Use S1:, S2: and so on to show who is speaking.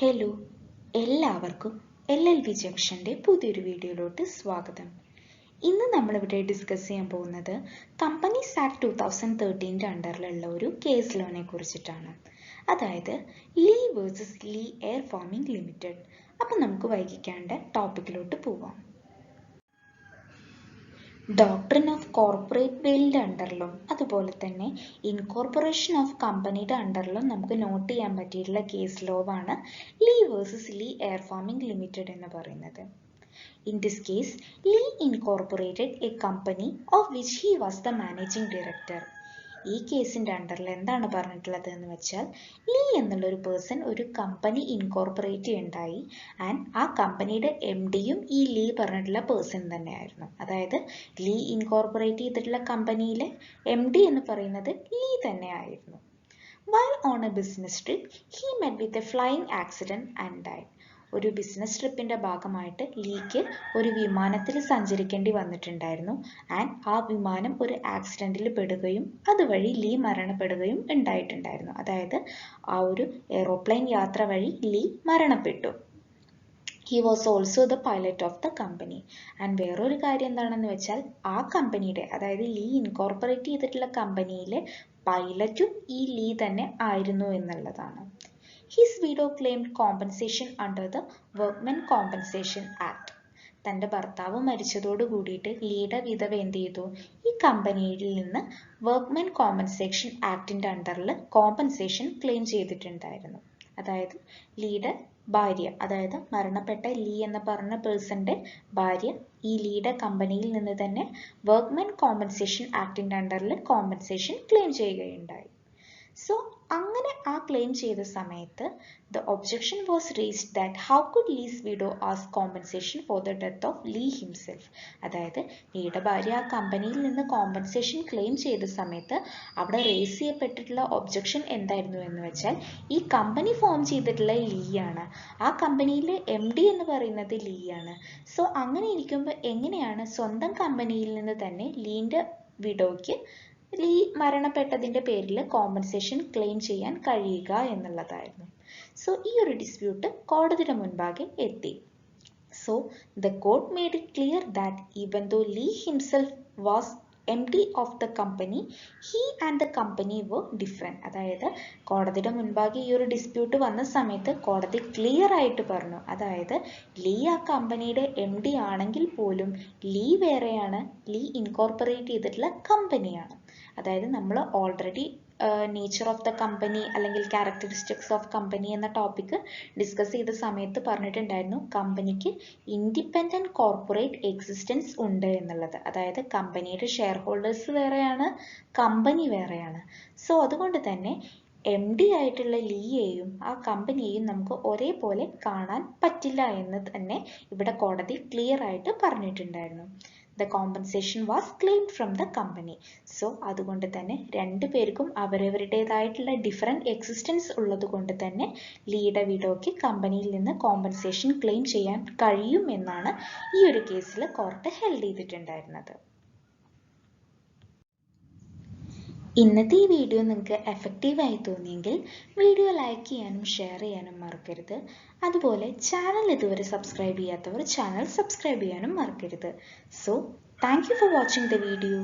S1: Hello എല്ലാവർക്കും LLB ജംഗ്ഷന്റെ പുതിയൊരു വീഡിയോയിലോട്ട് സ്വാഗതം. ഇന്ന് നമ്മളിവിടെ ഡിസ്കസ് ചെയ്യാൻ പോകുന്നത് കമ്പനീസ് ആക്ട് 2013 അണ്ടറിലുള്ള ഒരു കേസ് ലോനെ കുറിച്ചിട്ടാണ്. അതായത് Lee versus Lee air farming limited. അപ്പം നമുക്ക് വൈകിക്കാണ്ട് ടോപ്പിക്കിലോട്ട് പോവാം. ഡോക്ട്രിൻ ഓഫ് കോർപ്പറേറ്റ് വെയിലിൻ്റെ അണ്ടറിലും അതുപോലെ തന്നെ ഇൻകോർപ്പറേഷൻ ഓഫ് കമ്പനിയുടെ അണ്ടറിലും നമുക്ക് നോട്ട് ചെയ്യാൻ പറ്റിയിട്ടുള്ള കേസ് ലോവാണ് Lee versus Lee air farming limited എന്ന് പറയുന്നത്. In this case, Lee incorporated a company of which he was the managing director. ഈ കേസിൻ്റെ അണ്ടറിൽ എന്താണ് പറഞ്ഞിട്ടുള്ളത് എന്ന് വെച്ചാൽ ലീ എന്നുള്ളൊരു പേഴ്സൺ ഒരു കമ്പനി ഇൻകോർപ്പറേറ്റ് ചെയ്യുണ്ടായി ആൻഡ് ആ കമ്പനിയുടെ MDയും ഈ ലീ പറഞ്ഞിട്ടുള്ള പേഴ്സൺ തന്നെയായിരുന്നു. അതായത് ലീ ഇൻകോർപ്പറേറ്റ് ചെയ്തിട്ടുള്ള കമ്പനിയിലെ MD എന്ന് പറയുന്നത് ലീ തന്നെയായിരുന്നു. While on a business trip, he met with a flying accident and died. ഒരു ബിസിനസ് ട്രിപ്പിൻ്റെ ഭാഗമായിട്ട് ലീക്ക് ഒരു വിമാനത്തിൽ സഞ്ചരിക്കേണ്ടി വന്നിട്ടുണ്ടായിരുന്നു ആൻഡ് ആ വിമാനം ഒരു ആക്സിഡൻറ്റിൽ പെടുകയും അതുവഴി ലീ മരണപ്പെടുകയും ഉണ്ടായിട്ടുണ്ടായിരുന്നു. അതായത് ആ ഒരു എയ്റോപ്ലെയിൻ യാത്ര വഴി ലീ മരണപ്പെട്ടു. He was also the pilot of the company. And വേറൊരു കാര്യം എന്താണെന്ന് വെച്ചാൽ ആ കമ്പനിയുടെ അതായത് ലീ ഇൻകോർപ്പറേറ്റ് ചെയ്തിട്ടുള്ള കമ്പനിയിലെ പൈലറ്റും ഈ ലീ തന്നെ ആയിരുന്നു എന്നുള്ളതാണ്. His widow claimed compensation under the Workmen Compensation Act. തൻ്റെ ഭർത്താവ് മരിച്ചതോട് കൂടിയിട്ട് ലീയുടെ വിധവ എന്ത് ചെയ്തു? ഈ കമ്പനിയിൽ നിന്ന് വർക്ക്മെൻ കോമ്പൻസേഷൻ ആക്ടിൻ്റെ അണ്ടറിൽ കോമ്പൻസേഷൻ ക്ലെയിം ചെയ്തിട്ടുണ്ടായിരുന്നു. അതായത് ലീയുടെ ഭാര്യ, അതായത് മരണപ്പെട്ട ലീ എന്ന് പറഞ്ഞ പേഴ്സൻ്റെ ഭാര്യ ഈ ലീയുടെ കമ്പനിയിൽ നിന്ന് തന്നെ വർക്ക്മെൻ കോമ്പൻസേഷൻ ആക്ടിൻ്റെ അണ്ടറിൽ കോമ്പൻസേഷൻ ക്ലെയിം ചെയ്യുകയുണ്ടായി. സോ അങ്ങനെ ആ ക്ലെയിം ചെയ്ത സമയത്ത് the objection was raised that how could Lee's widow ask compensation for the death of Lee himself. അതായത് ലീയുടെ ഭാര്യ ആ കമ്പനിയിൽ നിന്ന് കോമ്പൻസേഷൻ ക്ലെയിം ചെയ്ത സമയത്ത് അവിടെ റേസ് ചെയ്യപ്പെട്ടിട്ടുള്ള ഒബ്ജക്ഷൻ എന്തായിരുന്നു എന്ന് വെച്ചാൽ ഈ കമ്പനി ഫോം ചെയ്തിട്ടുള്ള ലീയാണ്, ആ കമ്പനിയിലെ MD എന്ന് പറയുന്നത് ലീയാണ്. സോ അങ്ങനെ ഇരിക്കുമ്പോൾ എങ്ങനെയാണ് സ്വന്തം കമ്പനിയിൽ നിന്ന് തന്നെ ലീൻ്റെ വിഡോയ്ക്ക് ലീ മരണപ്പെട്ടതിൻ്റെ പേരിൽ കോമ്പൻസേഷൻ ക്ലെയിം ചെയ്യാൻ കഴിയുക എന്നുള്ളതായിരുന്നു. സോ ഈ ഒരു ഡിസ്പ്യൂട്ട് കോടതിയുടെ മുൻപാകെ എത്തി. So the court made it clear that even though Lee himself was MD of the company, he and the company were different. അതായത് കോടതിയുടെ മുൻപാകെ ഈ ഒരു ഡിസ്പ്യൂട്ട് വന്ന സമയത്ത് കോടതി ക്ലിയർ ആയിട്ട് പറഞ്ഞു, അതായത് ലീ ആ കമ്പനിയുടെ MD ആണെങ്കിൽ പോലും ലീ വേറെയാണ്, ലീ ഇൻകോർപ്പറേറ്റ് ചെയ്തിട്ടുള്ള കമ്പനിയാണ്. അതായത് നമ്മൾ already nature of the company അല്ലെങ്കിൽ ക്യാരക്ടറിസ്റ്റിക്സ് ഓഫ് കമ്പനി എന്ന ടോപ്പിക്ക് ഡിസ്കസ് ചെയ്ത സമയത്ത് പറഞ്ഞിട്ടുണ്ടായിരുന്നു കമ്പനിക്ക് ഇൻഡിപെൻഡൻറ്റ് കോർപ്പറേറ്റ് എക്സിസ്റ്റൻസ് ഉണ്ട് എന്നുള്ളത്. അതായത് കമ്പനിയുടെ ഷെയർ ഹോൾഡേഴ്സ് വേറെയാണ്, കമ്പനി വേറെയാണ്. സോ അതുകൊണ്ട് തന്നെ MD ആയിട്ടുള്ള ലീയെയും ആ കമ്പനിയെയും നമുക്ക് ഒരേപോലെ കാണാൻ പറ്റില്ല എന്ന് തന്നെ ഇവിടെ കോടതി ക്ലിയർ ആയിട്ട് പറഞ്ഞിട്ടുണ്ടായിരുന്നു. The compensation was claimed from the company. So അതുകൊണ്ട് തന്നെ രണ്ടു പേർക്കും അവരവരുടേതായിട്ടുള്ള ഡിഫറെൻറ്റ് എക്സിസ്റ്റൻസ് ഉള്ളത് കൊണ്ട് തന്നെ ലീയുടെ വിഡോയ്ക്ക് കമ്പനിയിൽ നിന്ന് കോമ്പൻസേഷൻ ക്ലെയിം ചെയ്യാൻ കഴിയും എന്നാണ് ഈ ഒരു കേസിൽ കോർട്ട് ഹെൽഡ് ചെയ്തിട്ടുണ്ടായിരുന്നത്. ഇന്നത്തെ ഈ വീഡിയോ നിങ്ങൾക്ക് എഫക്റ്റീവായി തോന്നിയെങ്കിൽ വീഡിയോ ലൈക്ക് ചെയ്യാനും ഷെയർ ചെയ്യാനും മറക്കരുത്. അതുപോലെ ചാനൽ ഇതുവരെ സബ്സ്ക്രൈബ് ചെയ്യാത്തവർ ചാനൽ സബ്സ്ക്രൈബ് ചെയ്യാനും മറക്കരുത്. So thank you for watching the video.